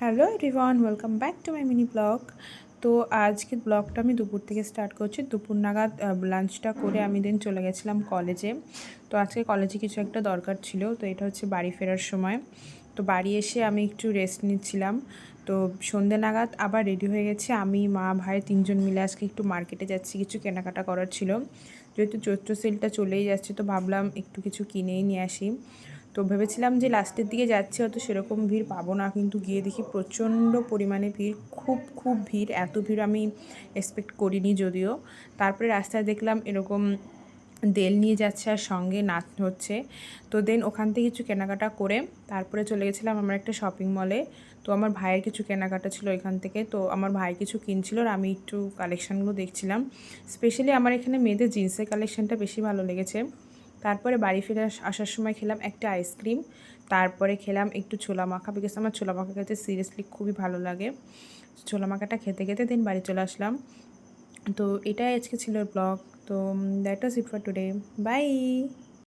Hello everyone, welcome back to my mini blog. তো আজকের ব্লগটা আমি দুপুর থেকে স্টার্ট করছি। দুপুর নাগাদ লাঞ্চটা করে আমি দেন চলে গেছিলাম কলেজে। তো আজকে কলেজে কিছু একটা দরকার ছিল, তো এটা হচ্ছে বাড়ি ফেরার সময়। তো বাড়ি এসে আমি একটু রেস্ট নিচ্ছিলাম। তো সন্ধ্যে নাগাদ আবার রেডি হয়ে গেছি। আমি, মা, ভাই তিনজন মিলে আজকে একটু মার্কেটে যাচ্ছি, কিছু কেনাকাটা করার ছিল। যেহেতু চৈত্র সেলটা চলেই যাচ্ছে, তো ভাবলাম একটু কিছু কিনেই নিয়ে আসি। তো ভেবেছিলাম যে লাস্টের দিকে যাচ্ছি, হয়তো সেরকম ভিড় পাবো না, কিন্তু গিয়ে দেখি প্রচণ্ড পরিমাণে ভিড়, খুব খুব ভিড়। এত ভিড় আমি এক্সপেক্ট করিনি যদিও। তারপরে রাস্তায় দেখলাম এরকম দেল নিয়ে যাচ্ছে আর সঙ্গে নাচ হচ্ছে। তো দেন ওখান থেকে কিছু কেনাকাটা করে তারপরে চলে গেছিলাম আমার একটা শপিং মলে। তো আমার ভাইয়ের কিছু কেনাকাটা ছিল এখান থেকে, তো আমার ভাই কিছু কিনছিল আর আমি একটু কালেকশানগুলো দেখছিলাম। স্পেশালি আমার এখানে মেয়েদের জিন্সের কালেকশানটা বেশি ভালো লেগেছে। তারপরে বাড়ি ফিরে আসার সময় খেলাম একটা আইসক্রিম। তারপরে খেলাম একটু ছোলা মাখা, বিকজ আমার ছোলা মাখা খেতে সিরিয়াসলি খুবই ভালো লাগে। ছোলা মাখাটা খেতে খেতে দিন বাড়ি চলে আসলাম। তো এটাই আজকে ছিল ব্লগ। তো that was it for today. By.